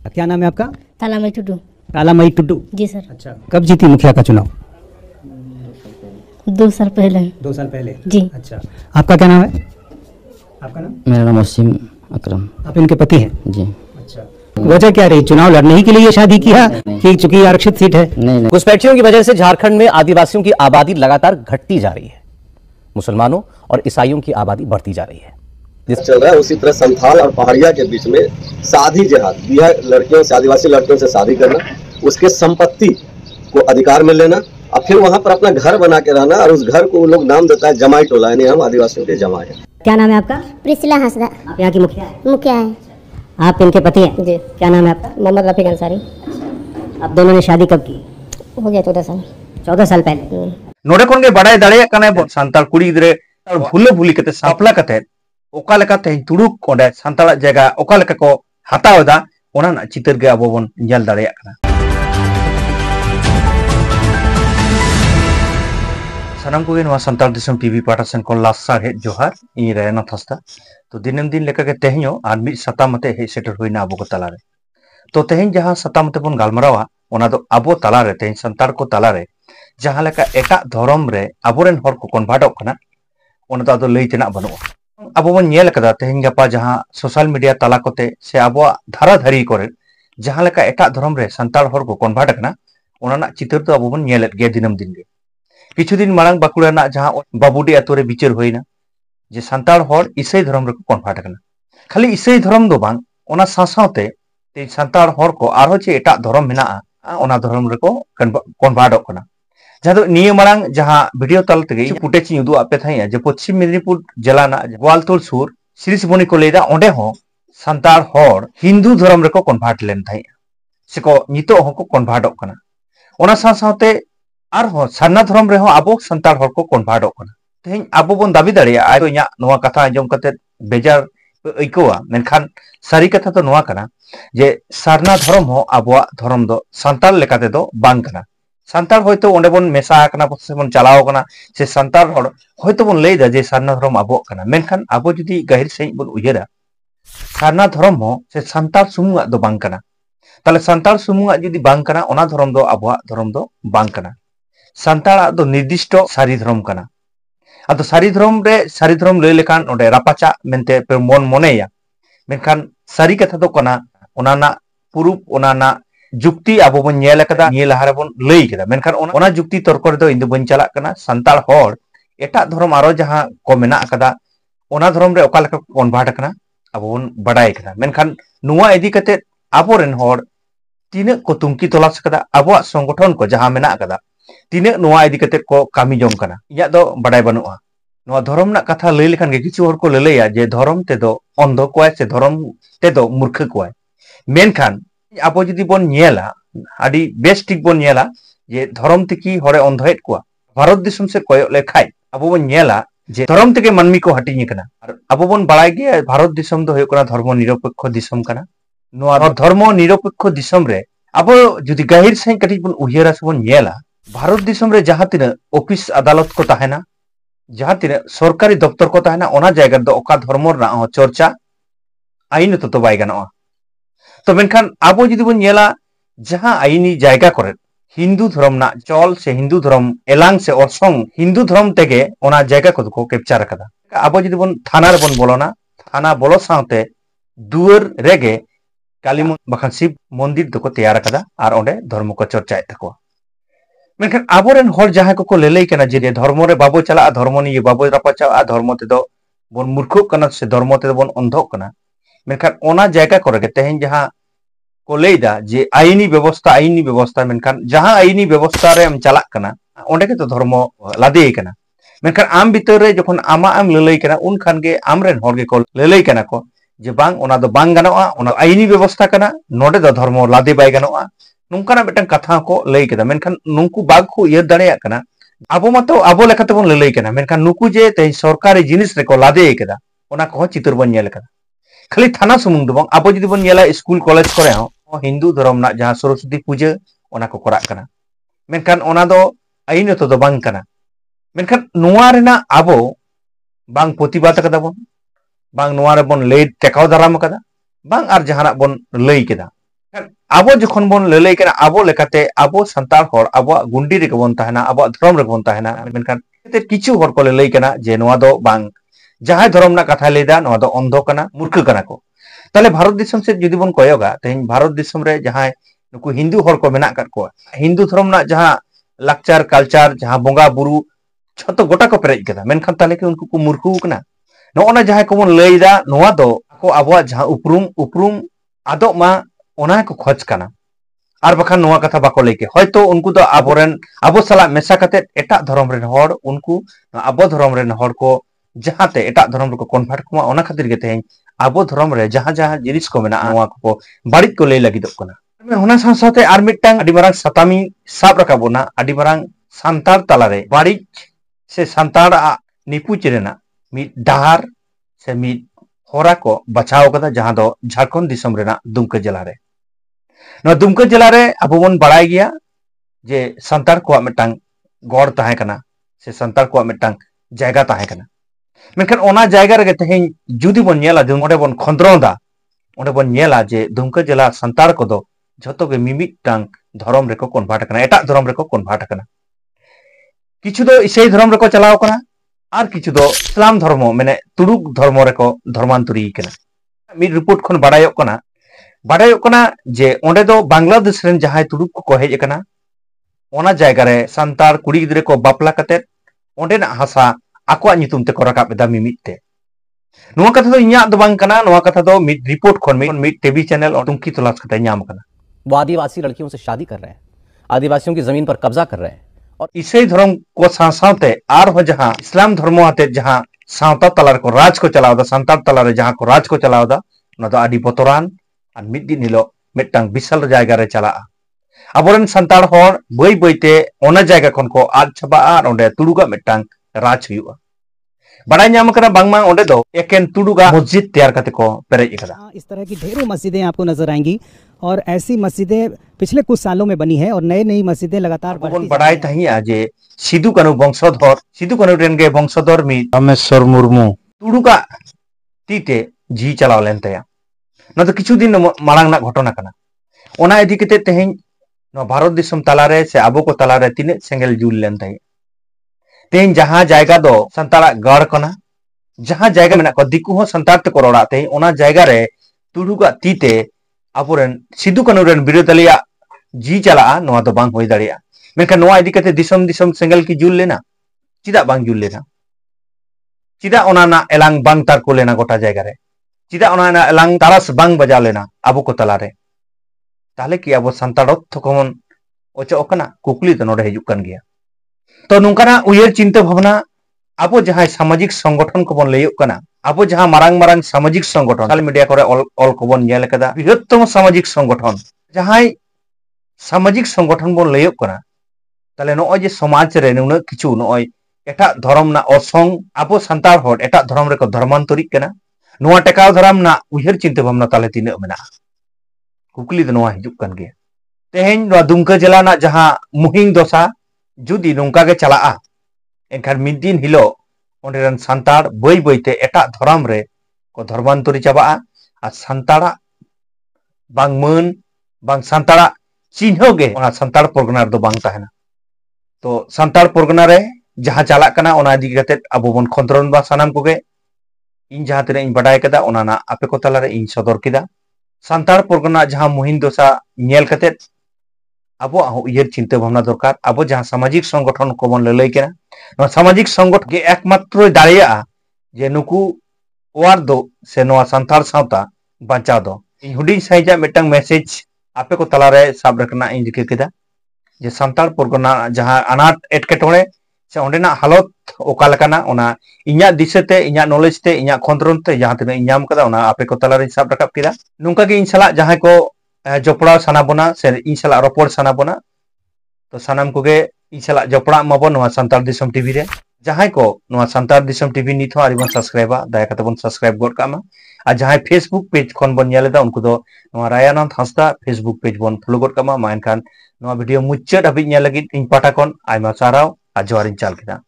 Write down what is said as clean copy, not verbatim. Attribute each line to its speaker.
Speaker 1: क्या नाम है आपका?
Speaker 2: तालामई टुडू।
Speaker 1: तालामई टुडू
Speaker 2: जी सर।
Speaker 1: अच्छा, कब जीती मुखिया का चुनाव?
Speaker 2: 2 साल पहले।
Speaker 1: 2 साल पहले
Speaker 2: जी।
Speaker 1: अच्छा, आपका क्या नाम है? आपका नाम?
Speaker 3: मेरा नाम वसीम अकरम।
Speaker 1: आप इनके पति हैं?
Speaker 3: जी।
Speaker 1: अच्छा, वजह क्या रही? चुनाव लड़ने ही के लिए ये शादी किया कि चूंकि आरक्षित सीट है?
Speaker 3: नहीं।
Speaker 4: घुसपैठियों की वजह से झारखंड में आदिवासियों की आबादी लगातार घटती जा रही है, मुसलमानों और ईसाइयों की आबादी बढ़ती जा रही है।
Speaker 5: जिस चल रहा है उसी तरह संथाल और पहाड़िया के बीच में शादी जहाद दिया, लड़कियों से, आदिवासी लड़कियों से शादी करना, उसके संपत्ति को अधिकार में लेना और फिर वहां पर अपना घर बना के रहना, और उस घर को लोग नाम देता है जमाई टोला, यानी हम आदिवासियों के जमाई हैं।
Speaker 1: क्या नाम है आपका?
Speaker 2: प्रिसिला हंसदा।
Speaker 1: आप यहाँ की मुखिया है?
Speaker 2: मुखिया है।
Speaker 1: आप इनके पति हैं?
Speaker 2: जी।
Speaker 1: क्या नाम है आपका?
Speaker 2: मोहम्मद रफीक अंसारी।
Speaker 1: आप दोनों ने शादी कब की?
Speaker 2: हो गया 14 साल।
Speaker 1: 14 साल पहले।
Speaker 6: नोडे खन गे बड़ाय दाड़े कने संताल कुड़ी गिद्रे भूले भूली कते सापला कते ओका लेका तेहन तुड़ुक ओंडे संताल जगह ओका लेका को हतावदा ओना ना चितर गे अबो बन नेल दाड़ेया कना। सानाम कोगे नवा संताल दिसम टीवी पाटा सेन को लासा हे जोहार इ रेना थस्ता तो दिनम दिन लेका के तेहनो आर मि सता मते हे सेटर होइना अबो को तलारे तो तेहन जहां सता मते बन गालमरावा ओना दो अबो तलारे तेहन संताल को तलारे जहां लेका एटा धर्म रे अबोरेन हर को कन्भार्टक कना ओना तो आदो लई तेना बनुआ। अब बन नेल कदा तेहन गपा जहां सोशल मीडिया तला कोते से अब धारा धारी करे जहां लेका एटा धर्म रे संताल हर को कन्भार्ट कना ओना ना चितर तो अब बन नेलेत गे दिनम दिन गे। किछु दिन मांग बाकुड़ा ना जहां बाबुडी आतो रे बिचार होइना जे संताल हर ईसाई धर्म रे को कन्भार्ट कना। खाली ईसाई धर्म दो बांग ओना सासावते ते संताल हर को आरो जे एटा धर्म मेना ओना धर्म रे को कन्भार्टक कना। जहां निये मांग जहां वीडियो तल तगे फुटेज उदू आपे थाइया जे पश्चिम मेदिनीपुर जिला ना वालतोल सुर सिरिसबनी को लेदा ओंडे हो संताल हर हिंदू धर्म रे को कन्भार्ट लेन थाइया सेको नितो हो को कन्भार्टक कना। ओना सासावते आर हो सारना धर्म रे हो आबो संताल हर को कन्भार्टक कना। तेहन आबो बन दाबी दाड़िया आ तो इया नोवा कथा आंजम कते बेजार ऐकोआ मेनखान सारी कथा तो नोवा कना जे सारना धर्म हो आबोआ धर्म दो संताल लेकाते दो बांग कना। संताल होयतो ओंडे बन मेसा कना से बन चलाव कना से संताल हर होयतो बन लैदा जे सारना धर्म आबो कना मेनखान आबो जुदी गहिर सही बन उयरा सारना धर्म हो से संताल सुमुंगा दो बांग कना ताले संताल सुमुंगा जुदी बांग कना ओना धर्म दो आबोआ धर्म दो बांग कना। संताल दो निर्दिष्ट सारी धर्म कना आदो सारी धर्म लय लेखान ओंडे रापाचा मेनते पे मन मोनेया मेनखान सारी कथा दो कना ओना ना पुरुप ओना ना जुक्ति अब बन नेल कदा निये लहारे बन लई कदा मेनखान ओना जुक्ति तर्क रे दो इन दो बन चला कना। संताल हर एटा धर्म आरो जहां को मेना कदा ओना धर्म रे ओका लेका कन्भार्ट कना अब बन बडाय कदा मेनखान नुवा इदी कते आबोरेन हर तिने को तुमकी तलाश कदा आबोआ संगठन को जहां मेना कदा तिने नुवा इदी कते को कामी जम कना इया दो बडाय बनुआ। नुवा धर्म ना कथा लई लेखान गे किछु हर को ललैया जे धर्म ते दो अंध कोय से धर्म ते दो मूर्ख कोय मेनखान अब जुदी बन नेला आदि बेस ठीक बन नेला जे धर्म तकी हरे अंधयत को भारत दिसम से कोय लेखाय अब बन नेला जे धर्म तके मानमी को हटिनी कना और अब बन बड़ाय गे भारत दिसम दो होय कना धर्म निरपेक्ष दिसम कना। नोआ धर्म निरपेक्ष दिसम रे अब जुदी गहिर सही कटी बन उहिरा से बन नेला भारत दिसम रे जहां तिना ऑफिस अदालत को ताहेना जहां तिना सरकारी दफ्तर को ताहेना ओना जायगा दो ओका धर्म रा चर्चा आईन तो बाय गानोआ। तो मेनखान आबो जुदी बन नेला जहां आईनी जायगा करे हिंदू धर्म ना चल से हिंदू धर्म एलांग से अरसंग हिंदू धर्म तेगे ओना जायगा को कैप्चर कदा। आबो जुदी बन थाना रे बन बोलोना थाना बोलो साथे दुआर रेगे काली बखान शिव मंदिर दको तैयार कदा और ओंडे धर्म को चर्चाय तको। मेनखान आबोरेन हर जहां को लेलै कना जे धर्म रे बाबो चला धर्म नि बाबो रापाचा धर्म ते दो बन मूर्ख कना से धर्म ते बन अंधक कना मेनखान ओना जायगा करे गे तेहन जहां को लैदा जे आईनी व्यवस्था मेनखान जहां आईनी व्यवस्था रे हम चला कना ओंडे के तो धर्म लादे कना मेनखान आम भीतर रे जखन आमा आम ललई कना उन खान गे आमरेन हर गे को ललई कना को जे बांग ओना दो बांग गानोआ ओना आईनी व्यवस्था कना नोडे दो धर्म लादे बाय गानोआ नुंकाना बेटन कथा को लई केदा मेनखान नुंकु बाग को इयर दाड़ेया कना आबो मातो आबो लेखाते बन ललई कना मेनखान नुकु जे ते सरकारी जिनिस रे को लादे केदा ओना को चित्र बन नेल कदा। खाली थाना सुमुंग दो बांग आबो जुदी बन नेला स्कूल कॉलेज करे हो हिंदू धर्म ना जहां सरस्वती पूजा ओना को करा कना मेनखान ओना दो आईन तो दो बांग कना मेनखान नुवा रेना आबो बांग प्रतिबाद कदा बन बांग नुवा रे बन लई टेकाव दाराम कदा बांग आर जहाना बन लई केदा abo jokhon bon lelei kana abo lekate abo santar hor abo gundi re bon tahena abo dhrom re bon tahena menkan te kichu hor ko lelei kana je noa do bang jahai dhrom na katha leida noa do ondho kana murkha kana ko tale bharat disam se judi bon koyoga tehin bharat disam re jahai nuku hindu hor ko menak kat ko hindu dhrom na jaha lakchar culture jaha bonga buru छोटो गोटा को Perez कदा मेनखान ताले के उनको को मूर्खु कना नोना जहां को मन लैदा नोआ दो को आबो जहां उपरुम आदो मा ओना को खोज कना आर बखान नोआ कथा बाको लेके हयतो उनको दो आबोरेन आबो साला मेसा कते एटा धर्म रेन हर उनको आबो धर्म रेन हर को जहाते एटा धर्म को कन्वर्ट कुमा ओना खातिर गे तेन आबो धर्म रे जहां जहां जिनिस को मेना नोआ को बाड़ित को ले लगी दो कना मैं होना साथे आर मिटटांग अडी मारांग सतामी साब रकाबोना अडी मारांग सांतार तालारे बाड़ित से सांतार निपुच रेना मिट डाहार से मिट होरा को बचाव कदा जहां दो झारखंड दिसम रेना दुमका जिला रे न दुमका जिला रे अबो बन बड़ाय गया जे सांतार को मिटांग गौर ताहे कना से सांतार को मिटांग जायगा ताहे कना मेनखान ओना जायगा रे तेहें जुदी बन नेला ओंडे बन खंद्रोदा ओंडे बन नेला जे दुमका जिला सांतार को दो जतो के मिमिटांग धर्म रे को कन्वर्ट कना एटा धर्म रे को कन्वर्ट कना किछु दो इसाई धर्म रे को चलाव कना आर किछु दो इस्लाम धर्म माने तुड़ुक धर्म रे को धर्मांतरी कना मिड रिपोर्ट खन बाडायो कना जे ओंडे दो बांग्लादेश रेन जहाय तुड़ुक को हेज कना ओना जायगा रे सांतार कुड़ी गिदरे को बापला कते ओंडे ना हासा आको नितुम ते को राकाब दा मिमिते नोआ कथा दो इन्या दो बांग कना नोआ कथा दो मिड रिपोर्ट खन मिड टीवी चैनल और तुमकी तलाश कते न्याम कना
Speaker 4: वो आदिवासी लड़कियों से शादी कर रहे हैं, आदिवासियों की जमीन पर कब्जा कर रहे हैं
Speaker 6: और ईसाई धर्म को साथे आर हो जहां इस्लाम धर्म आते जहां सावता तलार को राज को चलावदा सांतार तलारे जहां को राज को चलावदा ना दो आदि बतरान और मिड दिन हिलो मिटटांग विशाल जायगा रे चला अबोरन सांतार हर बई बईते ओना जायगा खन को आद छबा और ओंडे तुडुगा मिटटांग राज हुआ बड़ाई नाम करा बांगमा ओंडे दो एकेन तुडुगा मस्जिद तैयार करते को पेरेज कदा।
Speaker 7: इस तरह की ढेरों मस्जिदें आपको नजर आएंगी और ऐसी मस्जिदें पिछले कुछ सालों में बनी है और नई मस्जिदें लगातार
Speaker 6: बढ़ाई तही जे सिदु कानु रेन गे वंशधर मी रामेश्वर मुर्मू तुडुगा तीते जी चलाव लेन तया न तो किछु दिन मांग ना घटना कना ओना इदी कते तेहें न भारत दिसम तलारे से आबो को तलारे तिने सेंगल जुल लेन तय तेहें जहां जायगा दो संतारा गड़ कना जहां जायगा मेना को दिकु हो संतार ते कोरोड़ा तेहें ओना जायगा रे तुडुगा तीते आबोरेन सिदु कानु रेन बिरोधलिया जी चला नोआ दो बांग होई दाड़िया मेनखान नोआ इदी कते दिसम सेंगल की जुल लेना चिदा बांग जुल लेना चिदा ओना ना एलांग बांग तार को लेना गोटा जायगा रे चिदा ओना ना एलांग तारस बांग बजा लेना आबो को तलारे ताले कि आबो सांताड़त थकोमन ओचो कना कुकली तो नोडे हिजुक कन गया तो नुंकाना उयर चिंता भावना आबो जहां सामाजिक संगठन को बन लैयो कना आबो जहां मारांग सामाजिक संगठन सोशल मीडिया करे ऑल को बन नेल कदा बृहत्तम सामाजिक संगठन जहां सामाजिक संगठन बन लैयो कना ताले नोय जे समाज रे नुना किछु नोय एटा धर्म ना असंग आबो सांतार हर एटा धर्म रे को धर्मांतरिक कना नोआ टेकाव धर्म ना उयर चिंता भावना ताले तिने मेना कुकली द नोआ हिजुक कन गया तेहें नोआ दुमका जिला ना जहां मुहिंग दोसा जुदी नोंका गे चला एनखान मिद दिन हिलो ओंडेरन सांतार बई बईते एटा धर्म रे को धर्मांतरी चाबा आ सांतारा बांग मन बांग सांतारा चिन्ह गे ओना सांतार परगना दो बांग ताहेना तो सांतार परगना रे जहां चला कना ओना इदी कते अबो बन खंद्रन बा सानाम कोगे इन जहां तेरे इन बडाय कदा ओना ना आपे को तलारे इन सदर किदा सांतार परगना जहां मुहिन दोसा नेल कते अब उयर चिंता भावना दरकार अब जहां सामाजिक संगठन को बन लई केना सामाजिक संगठन के एकमात्र दाड़िया जे नुकु ओवार दो से नोआ सांतार सावता बांचा दो इन हुडी साइजा मिटंग मैसेज आपे को तलारे साब रखना इन जिक्र केदा जे सांतार परगना जहां अनाट एटकेटोड़े से ओंडेना हालत ओका लकाना ओना इन्या दिशते इन्या नॉलेज ते इन्या खंद्रन ते जहां ते इन्याम कदा ओना आपे को तलारे साब रकाब केदा नुंका के इन सला जहां को जपड़ा सानाबोना से इन सला रोपड़ सानाबोना तो सानाम कोगे इन सला जपड़ा माबो नोआ सांतार दिसम टीवी रे जहां को नोआ सांतार दिसम टीवी निथ हो आरिबन सब्सक्राइबा दाया कते बन सब्सक्राइब गड कामा आ जहां फेसबुक पेज खन बन नेलेदा उनको दो नोआ रायानंद हांसदा फेसबुक पेज बन फॉलो गड कामा मानखान नोआ वीडियो मुच्चद हाबि नेल लगित इन पाटा कोन आइमा साराव आ जोहारिन चाल केदा।